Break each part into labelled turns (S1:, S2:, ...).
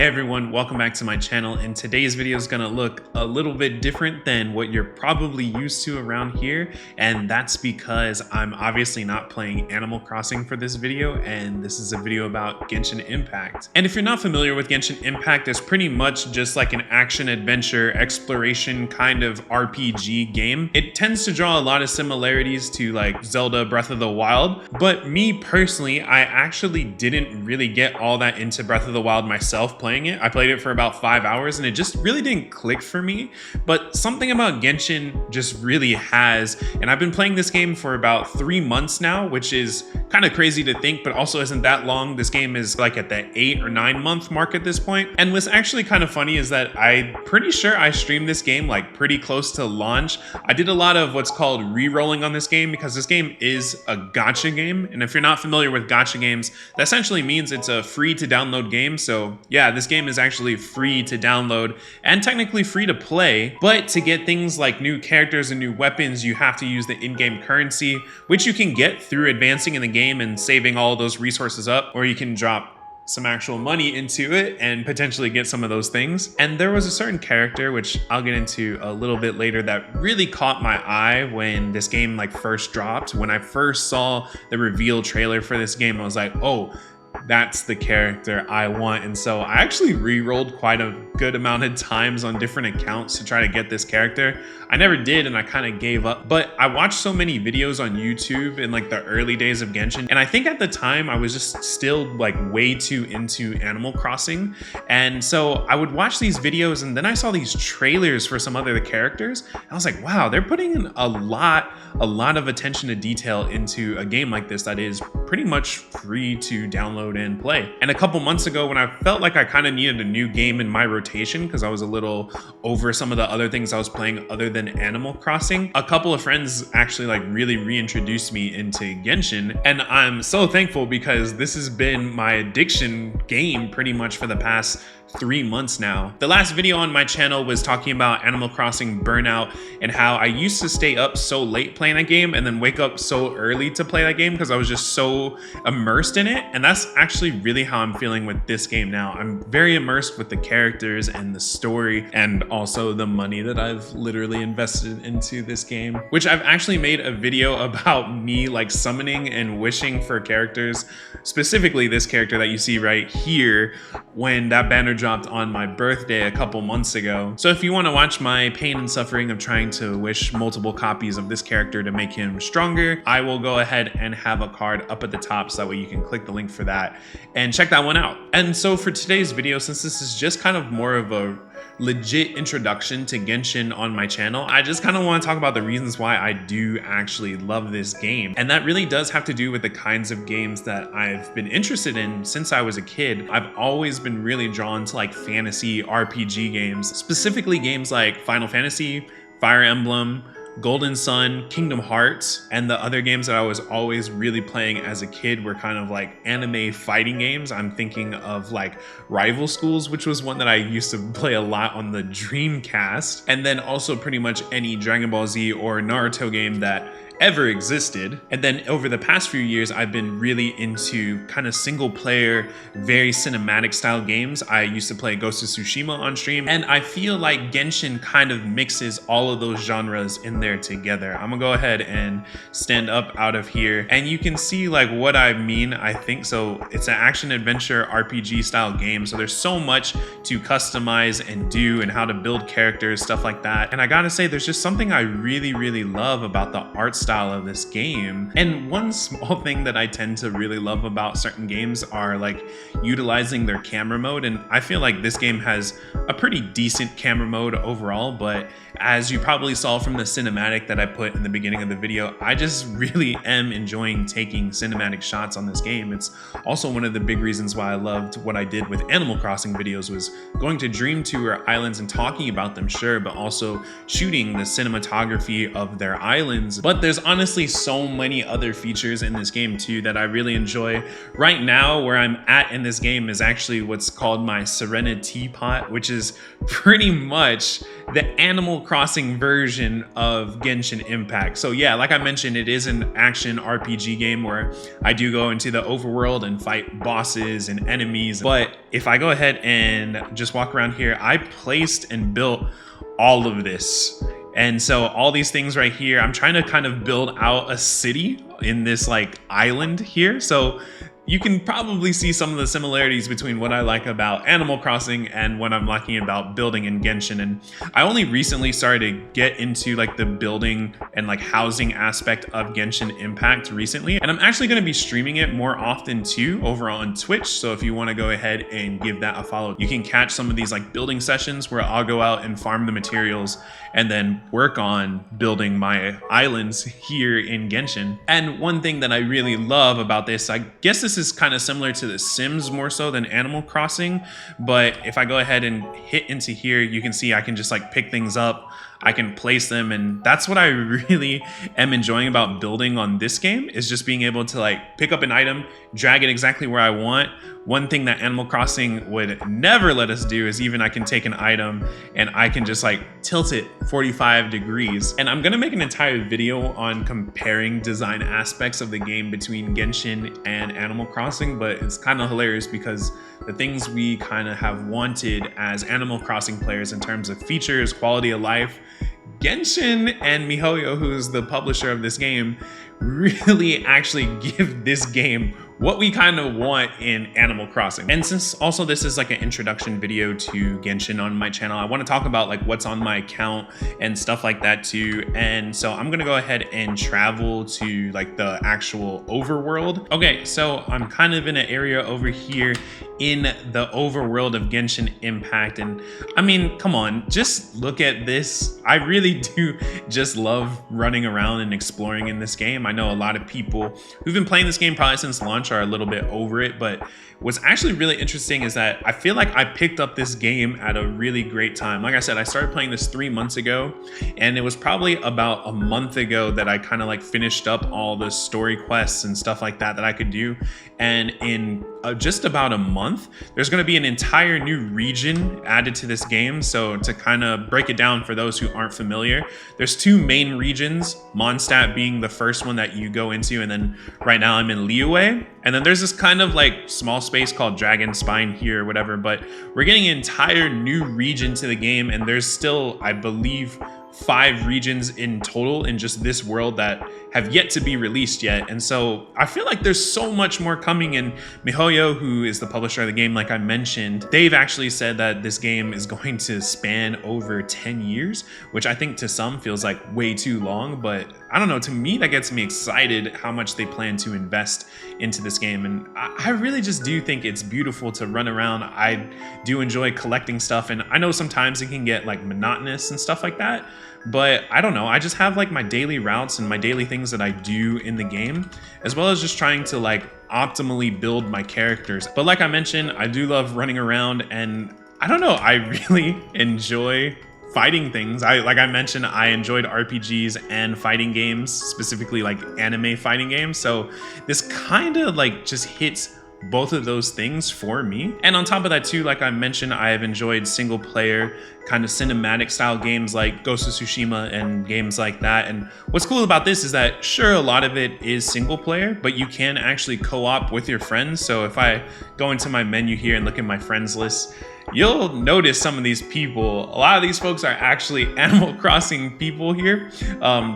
S1: Hey everyone, welcome back to my channel, and today's video is gonna look a little bit different than what you're probably used to around here, and that's because I'm obviously not playing Animal Crossing for this video, and this is a video about Genshin Impact. And if you're not familiar with Genshin Impact, it's pretty much just like an action adventure exploration kind of RPG game. It tends to draw a lot of similarities to like Zelda Breath of the Wild, but me personally, I actually didn't really get all that into Breath of the Wild myself playing it. I played it for about 5 hours and it just really didn't click for me, but something about Genshin just really has. And I've been playing this game for about 3 months now, which is kind of crazy to think, but also isn't that long. This game is like at the 8 or 9 month mark at this point. And what's actually kind of funny is that I'm pretty sure I streamed this game like pretty close to launch. I did a lot of what's called re-rolling on this game because this game is a gacha game. And if you're not familiar with gacha games, that essentially means it's a free to download game. So yeah, this game is actually free to download and technically free to play, but to get things like new characters and new weapons, you have to use the in-game currency, which you can get through advancing in the game and saving all those resources up, or you can drop some actual money into it and potentially get some of those things. And there was a certain character, which I'll get into a little bit later, that really caught my eye when this game like first dropped. When I first saw the reveal trailer for this game, I was like, oh, that's the character I want. And so I actually re-rolled quite a good amount of times on different accounts to try to get this character. I never did, and I kind of gave up, but I watched so many videos on YouTube in like the early days of Genshin, and I think at the time I was just still like way too into Animal Crossing. And so I would watch these videos, and then I saw these trailers for some other characters, and I was like, wow, they're putting in a lot of attention to detail into a game like this that is pretty much free to download and play. And a couple months ago, when I felt like I kind of needed a new game in my rotation because I was a little over some of the other things I was playing other than Animal Crossing, a couple of friends actually like really reintroduced me into Genshin, and I'm so thankful because this has been my addiction game pretty much for the past 3 months now. The last video on my channel was talking about Animal Crossing burnout and how I used to stay up so late playing that game and then wake up so early to play that game because I was just so immersed in it. And that's actually really how I'm feeling with this game now. I'm very immersed with the characters and the story, and also the money that I've literally invested into this game, which I've actually made a video about me like summoning and wishing for characters, specifically this character that you see right here when that banner dropped on my birthday a couple months ago. So if you want to watch my pain and suffering of trying to wish multiple copies of this character to make him stronger, I will go ahead and have a card up at the top so that way you can click the link for that and check that one out. And so for today's video, since this is just kind of more of a legit introduction to Genshin on my channel, I just kind of want to talk about the reasons why I do actually love this game. And that really does have to do with the kinds of games that I've been interested in since I was a kid. I've always been really drawn to like fantasy RPG games, specifically games like Final Fantasy, Fire Emblem, Golden Sun, Kingdom Hearts, and the other games that I was always really playing as a kid were kind of like anime fighting games. I'm thinking of like Rival Schools, which was one that I used to play a lot on the Dreamcast, and then also pretty much any Dragon Ball Z or Naruto game that ever existed. And then over the past few years, I've been really into kind of single player, very cinematic style games. I used to play Ghost of Tsushima on stream, and I feel like Genshin kind of mixes all of those genres in there together. I'm gonna go ahead and stand up out of here and you can see like what I mean, I think. So it's an action adventure RPG style game. So there's so much to customize and do and how to build characters, stuff like that. And I gotta say, there's just something I really love about the art style of this game. And one small thing that I tend to really love about certain games are like utilizing their camera mode. And I feel like this game has a pretty decent camera mode overall, but as you probably saw from the cinematic that I put in the beginning of the video, I just really am enjoying taking cinematic shots on this game. It's also one of the big reasons why I loved what I did with Animal Crossing videos, was going to Dream Tour islands and talking about them, sure, but also shooting the cinematography of their islands. But there's honestly so many other features in this game too that I really enjoy. Right now, where I'm at in this game is actually what's called my Serena Teapot, which is pretty much the Animal Crossing version of Genshin Impact. So yeah, like I mentioned, it is an action RPG game where I do go into the overworld and fight bosses and enemies, but if I go ahead and just walk around here, I placed and built all of this. And so all these things right here, I'm trying to kind of build out a city in this like island here. So you can probably see some of the similarities between what I like about Animal Crossing and what I'm liking about building in Genshin. And I only recently started to get into like the building and like housing aspect of Genshin Impact recently. And I'm actually going to be streaming it more often too over on Twitch. So if you want to go ahead and give that a follow, you can catch some of these like building sessions where I'll go out and farm the materials and then work on building my islands here in Genshin. And one thing that I really love about this, I guess this is kind of similar to The Sims more so than Animal Crossing, but if I go ahead and hit into here, you can see I can just like pick things up, I can place them, and that's what I really am enjoying about building on this game, is just being able to like pick up an item, drag it exactly where I want. One thing that Animal Crossing would never let us do is even I can take an item and I can just like tilt it 45 degrees. And I'm gonna make an entire video on comparing design aspects of the game between Genshin and Animal Crossing, but it's kind of hilarious because the things we kind of have wanted as Animal Crossing players in terms of features, quality of life, Genshin and MiHoYo, who's the publisher of this game, really actually give this game what we kind of want in Animal Crossing. And since also this is like an introduction video to Genshin on my channel, I want to talk about like what's on my account and stuff like that too. And so I'm gonna go ahead and travel to like the actual overworld. Okay, so I'm kind of in an area over here in the overworld of Genshin Impact. And I mean, come on, just look at this. I really do just love running around and exploring in this game. I know a lot of people who've been playing this game probably since launch are a little bit over it, but what's actually really interesting is that I feel like I picked up this game at a really great time. Like I said, I started playing this 3 months ago, and it was probably about a month ago that I kind of like finished up all the story quests and stuff like that I could do. And in just about a month, there's going to be an entire new region added to this game. So to kind of break it down for those who aren't familiar, there's 2 main regions, Mondstadt being the first one that you go into, and then right now I'm in Liyue. And then there's this kind of like small space called Dragon Spine here or whatever, but we're getting an entire new region to the game, and there's still, I believe, 5 regions in total in just this world that have yet to be released yet. And so I feel like there's so much more coming. And MiHoYo, who is the publisher of the game, like I mentioned, they've actually said that this game is going to span over 10 years, which I think to some feels like way too long, but I don't know, to me that gets me excited how much they plan to invest into this game. And I really just do think it's beautiful to run around. I do enjoy collecting stuff, and I know sometimes it can get like monotonous and stuff like that, but I don't know, I just have like my daily routes and my daily things that I do in the game, as well as just trying to like optimally build my characters. But like I mentioned, I do love running around, and I don't know, I really enjoy fighting things. Like I mentioned, I enjoyed RPGs and fighting games, specifically like anime fighting games. So this kind of like just hits both of those things for me. And on top of that too, like I mentioned, I have enjoyed single player kind of cinematic style games like Ghost of Tsushima and games like that. And what's cool about this is that sure, a lot of it is single player, but you can actually co-op with your friends. So if I go into my menu here and look at my friends list, you'll notice some of these people, a lot of these folks are actually Animal Crossing people here.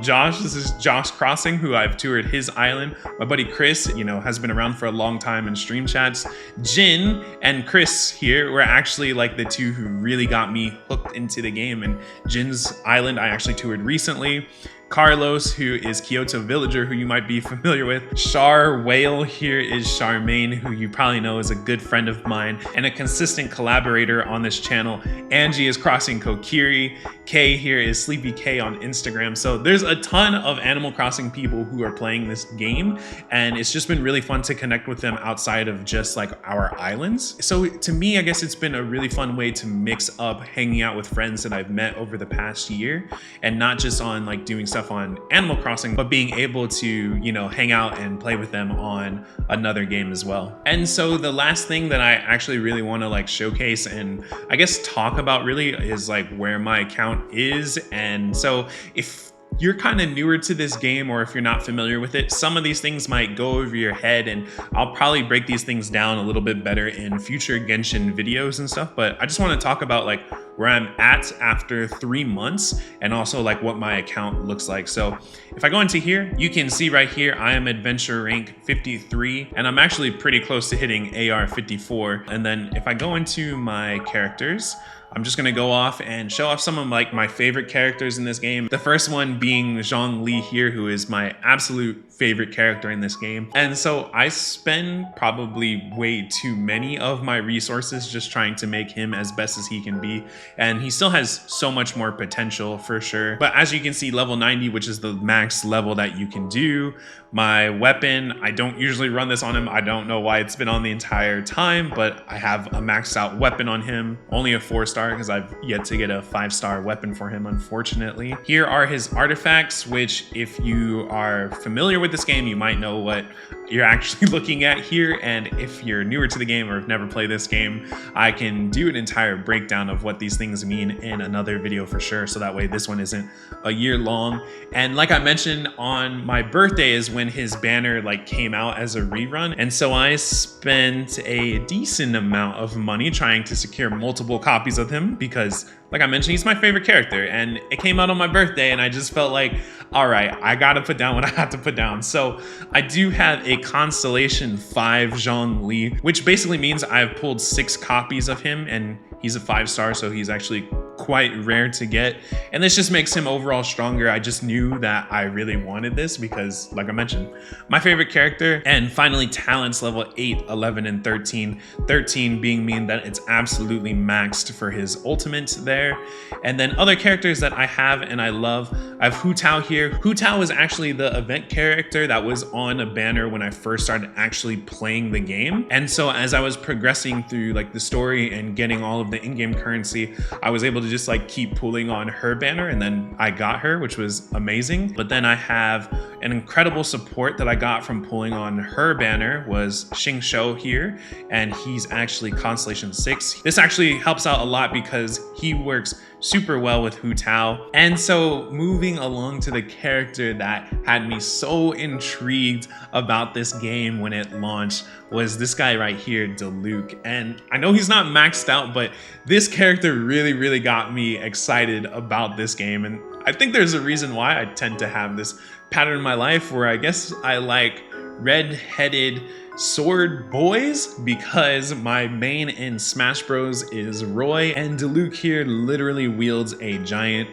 S1: Josh, this is Josh Crossing, who I've toured his island. My buddy Chris, you know, has been around for a long time in stream chats. Jin and Chris here were actually like the 2 who really got me hooked into the game. And Jin's island I actually toured recently. Carlos, who is Kyoto Villager, who you might be familiar with. Char Whale here is Charmaine, who you probably know is a good friend of mine and a consistent collaborator on this channel. Angie is Crossing Kokiri. Kay here is Sleepy K on Instagram. So there's a ton of Animal Crossing people who are playing this game, and it's just been really fun to connect with them outside of just like our islands. So to me, I guess it's been a really fun way to mix up hanging out with friends that I've met over the past year, and not just on like doing stuff on Animal Crossing, but being able to, you know, hang out and play with them on another game as well. And so the last thing that I actually really want to like showcase and I guess talk about really is like where my account is. And so if you're kind of newer to this game, or if you're not familiar with it, some of these things might go over your head, and I'll probably break these things down a little bit better in future Genshin videos and stuff. But I just want to talk about like where I'm at after 3 months, and also like what my account looks like. So if I go into here, you can see right here, I am adventure rank 53, and I'm actually pretty close to hitting AR 54. And then if I go into my characters, I'm just gonna go off and show off some of like my favorite characters in this game. The first one being Zhongli here, who is my absolute favorite character in this game. And so I spend probably way too many of my resources just trying to make him as best as he can be. And he still has so much more potential for sure. But as you can see, level 90, which is the max level that you can do. My weapon, I don't usually run this on him. I don't know why it's been on the entire time, but I have a maxed out weapon on him. Only a 4-star because I've yet to get a 5-star weapon for him, unfortunately. Here are his artifacts, which if you are familiar with this game, you might know what you're actually looking at here. And if you're newer to the game or have never played this game, I can do an entire breakdown of what these things mean in another video for sure. So that way this one isn't a year long. And like I mentioned, on my birthday is when his banner like came out as a rerun. And so I spent a decent amount of money trying to secure multiple copies of him because, like I mentioned, he's my favorite character, and it came out on my birthday, and I just felt like, all right, I gotta put down what I have to put down. So I do have a Constellation 5 Zhongli, which basically means I've pulled 6 copies of him, and he's a 5-star, so he's actually quite rare to get. And this just makes him overall stronger. I just knew that I really wanted this because, like I mentioned, my favorite character. And finally, talents level 8, 11, and 13. 13 being mean that it's absolutely maxed for his ultimate there. And then other characters that I have and I love, I have Hu Tao here. Hu Tao is actually the event character that was on a banner when I first started actually playing the game. And so as I was progressing through like the story and getting all of the in-game currency, I was able to just like keep pulling on her banner, and then I got her, which was amazing. But then I have an incredible support that I got from pulling on her banner was Xing Shou here, and he's actually Constellation 6. This actually helps out a lot because he works super well with Hu Tao. And so moving along to the character that had me so intrigued about this game when it launched was this guy right here, Diluc. And I know he's not maxed out, but this character really got me excited about this game. And I think there's a reason why I tend to have this pattern in my life where I guess I like red-headed sword boys, because my main in Smash Bros is Roy, and Diluc here literally wields a giant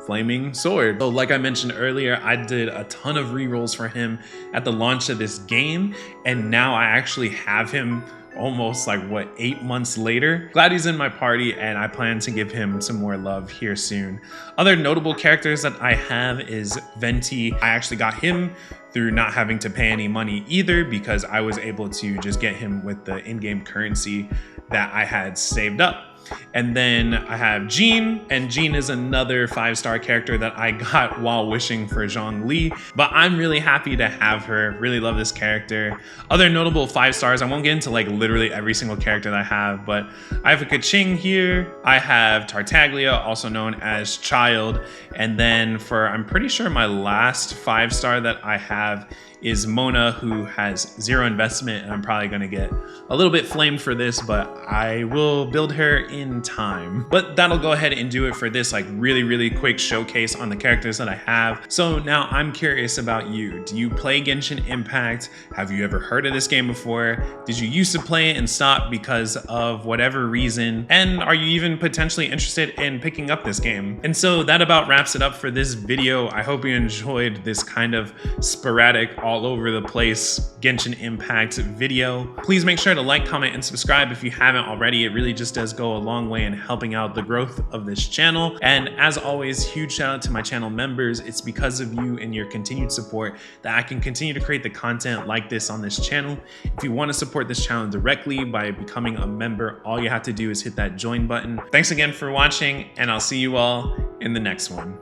S1: flaming sword. So like I mentioned earlier, I did a ton of rerolls for him at the launch of this game, and now I actually have him almost like what, 8 months later. Glad he's in my party, and I plan to give him some more love here soon. Other notable characters that I have is Venti. I actually got him through not having to pay any money either, because I was able to just get him with the in-game currency that I had saved up. And then I have Jean, and Jean is another 5-star character that I got while wishing for Zhongli, but I'm really happy to have her. Really love this character. Other notable 5-stars, I won't get into like literally every single character that I have, but I have a Kaching here. I have Tartaglia, also known as Child. And then for, I'm pretty sure my last 5-star that I have is Mona, who has 0 investment, and I'm probably gonna get a little bit flamed for this, but I will build her in time. But that'll go ahead and do it for this like really quick showcase on the characters that I have. So now I'm curious about you. Do you play Genshin Impact? Have you ever heard of this game before? Did you used to play it and stop because of whatever reason? And are you even potentially interested in picking up this game? And so that about wraps it up for this video. I hope you enjoyed this kind of sporadic, all over the place Genshin Impact video. Please make sure to like, comment, and subscribe if you haven't already. It really just does go a long way in helping out the growth of this channel. And as always, huge shout out to my channel members. It's because of you and your continued support that I can continue to create the content like this on this channel. If you want to support this channel directly by becoming a member, all you have to do is hit that join button. Thanks again for watching, and I'll see you all in the next one.